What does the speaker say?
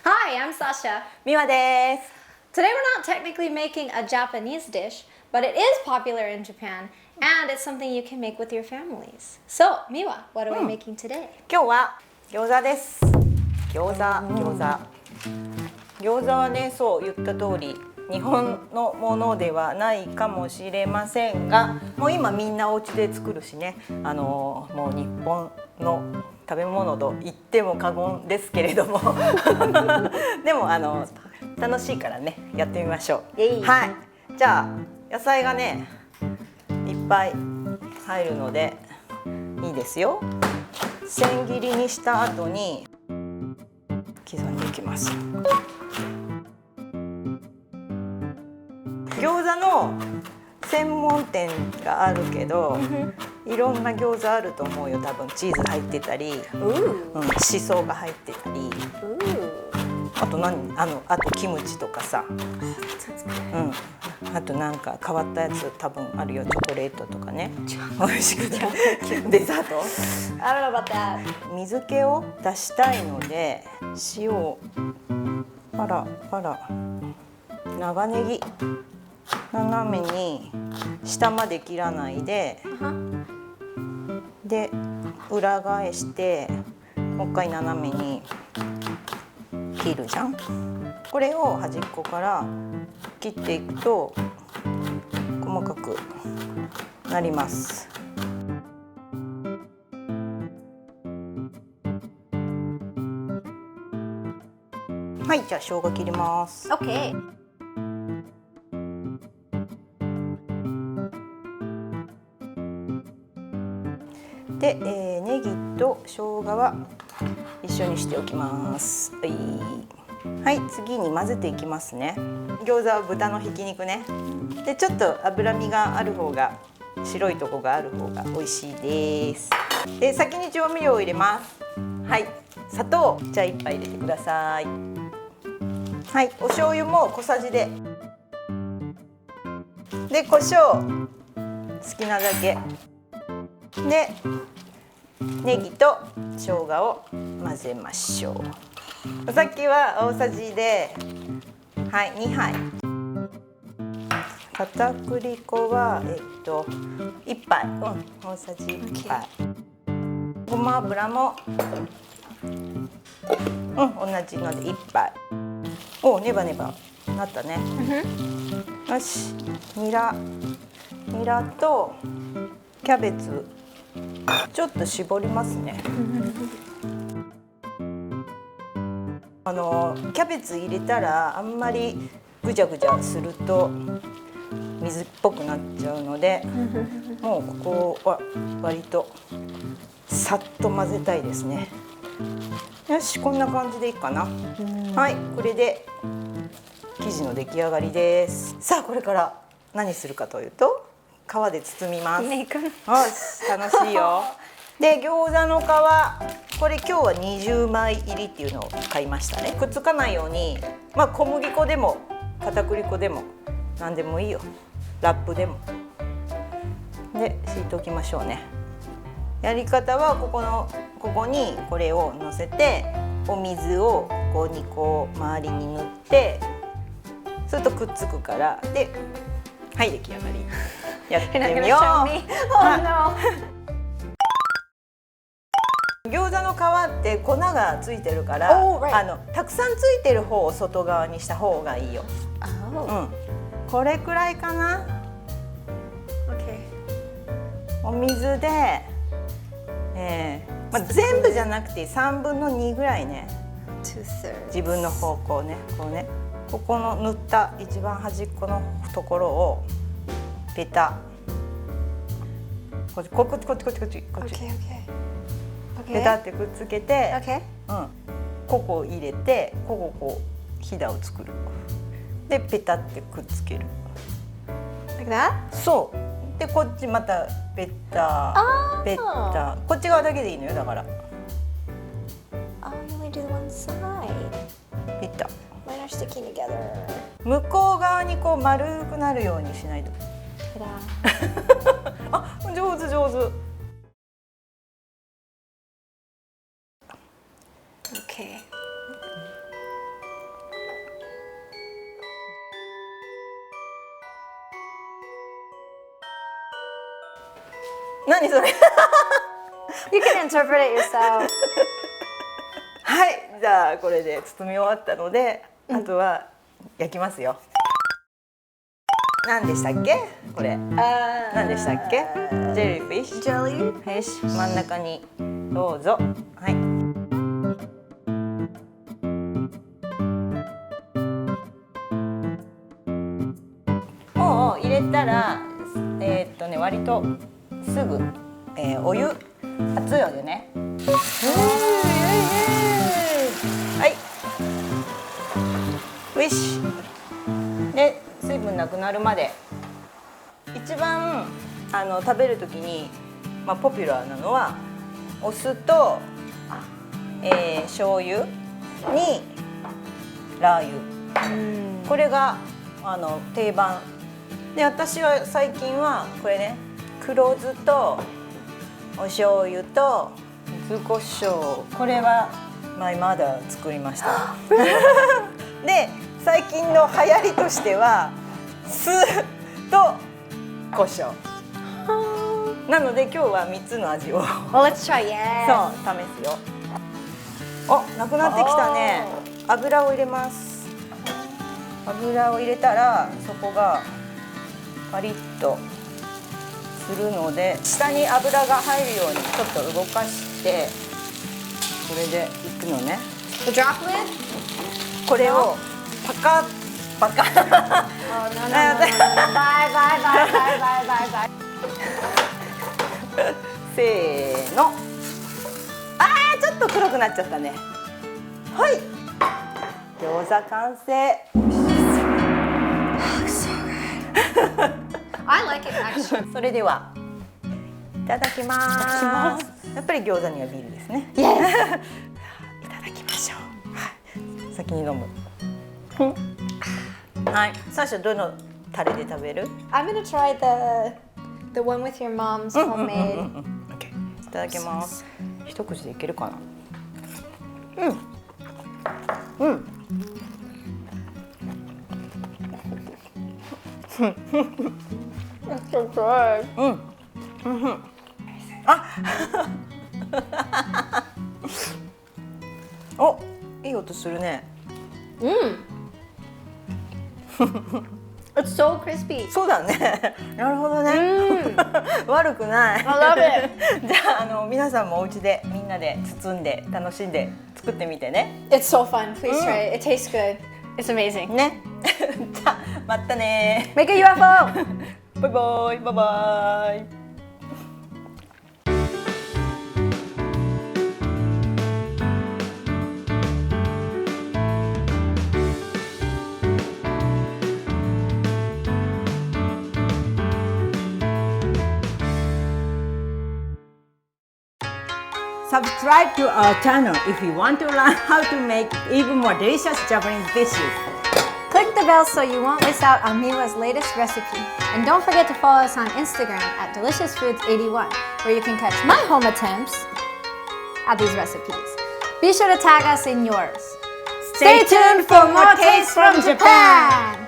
Hi, I'm Sasha. みわです。 Today we're not technically making a Japanese dish, but it is popular in Japan and it's something you can make with your families. So, Miwa, what are we making today? 今日は餃子です。餃子はね、そう言った通り日本のものではないかもしれませんが、もう今みんなお家で作るしね、もう日本の食べ物と言っても過言ですけれどもでも楽しいからね、やってみましょう。はい、じゃあ野菜がねいっぱい入るのでいいですよ。千切りにした後に刻んでいきます。餃子の専門店があるけど、いろんな餃子あると思うよ。多分チーズ入ってたり、しそが入ってたり、あとあとキムチとかさ、あとなんか変わったやつ多分あるよ。チョコレートとかね、美味しくてデザート。I don't know about that. 水気を出したいので塩をパラパラ。長ネギ斜めに下まで切らないで、で裏返してもう一回斜めに切るじゃん。これを端っこから切っていくと細かくなります。はい、じゃあ生姜切ります。 Okay. で、ネギと生姜は一緒にしておきます。はい、次に混ぜていきますね。餃子は豚のひき肉ね。で、ちょっと脂身がある方が、白いとこがある方が美味しいです。で、先に調味料を入れます。はい、砂糖じゃあ1杯入れてください。はい、お醤油も小さじで。で、胡椒好きなだけ。で、ネギと生姜を混ぜましょう。お酒は大さじで、はい、2杯。片栗粉は1杯、大さじ1杯。ごま油も同じので1杯。お、ネバネバなったね。よし、ニラとキャベツちょっと絞りますね。キャベツ入れたらあんまりぐちゃぐちゃすると水っぽくなっちゃうので、もうここは割とさっと混ぜたいですね。よし、こんな感じでいいかな。はい、これで生地の出来上がりです。さあ、これから何するかというと、皮で包みます。よし、楽しいよ。で、餃子の皮、これ今日は20枚入りっていうのを買いましたね。くっつかないように、まあ小麦粉でも片栗粉でも何でもいいよ。ラップでも。で、敷いておきましょうね。やり方はここにこれをのせて、お水をここにこう周りに塗って、するとくっつくから。で、はい、出来上がり。やってみよう。餃子の皮って粉がついてるから、たくさんついてる方を外側にした方がいいよ。これくらいかな。お水で、全部じゃなくて3分の2ぐらいね。自分の方向ね、こうね、ここの塗った一番端っこのところをペタ。こっち。ペタってくっつけて、ここを入れて、こうひだを作る。で、ペタってくっつける。Like that? そう。で、こっちまたペタ、ペタ。こっち側だけでいいのよ、だから。Oh, you only do one side. ペタ。Mine are sticking together. 向こう側にこう丸くなるようにしないと。あ、上手。Okay. 何それ You can interpret it yourself. はい、じゃあこれで包み終わったので、あとは焼きますよ。何でしたっけこれ？何でしたっけ？ジェリーフィッシュ。ジェリーフィッシュ、真ん中にどうぞ。はい。もう入れたら、割とすぐ、お湯熱いお湯ね。はい。ウィッシュ。で、水分なくなるまで。一番食べるときに、ポピュラーなのはお酢と、醤油にラー油。これが定番で、私は最近はこれね、黒酢とお醤油と柚子胡椒、これはマイマダー作りましたで、最近の流行りとしては酢と胡椒なので、今日は3つの味をWell, let's try. Yeah. そう試すよ。お、なくなってきたね。油を入れます。油を入れたらそこがパリッとするので、下に油が入るようにちょっと動かして、これでいくのね。 The drop lid? これをパカッパカッ Oh, no, no, no, no, no. Bye, bye, bye, bye, bye, bye, bye. せーの。ちょっと黒くなっちゃったね。はい、餃子完成。I like it actually. それではいただきます。やっぱり餃子にはビールですね。Yes. いただきましょう。はい、先に飲む。はい、サーシャどのタレで食べる？ I'm gonna try the one with your mom's homemade. OK、いただきます。一口でいけるかな？It's so good. お、いい音するね。It's so crispy. そうだね。なるほどね。悪くない。 I love it. じゃあ皆さんもお家でみんなで包んで楽しんで作ってみてね。It's so fun. Please try it. It tastes good. It's amazing. ね。じゃあまたね。 Make a UFO. バイバイバイバイ。Subscribe to our channel if you want to learn how to make even more delicious Japanese dishes. Click the bell so you won't miss out on Miwa's latest recipe. And don't forget to follow us on Instagram at deliciousfoods81, where you can catch my home attempts at these recipes. Be sure to tag us in yours. Stay tuned for more tastes from Japan!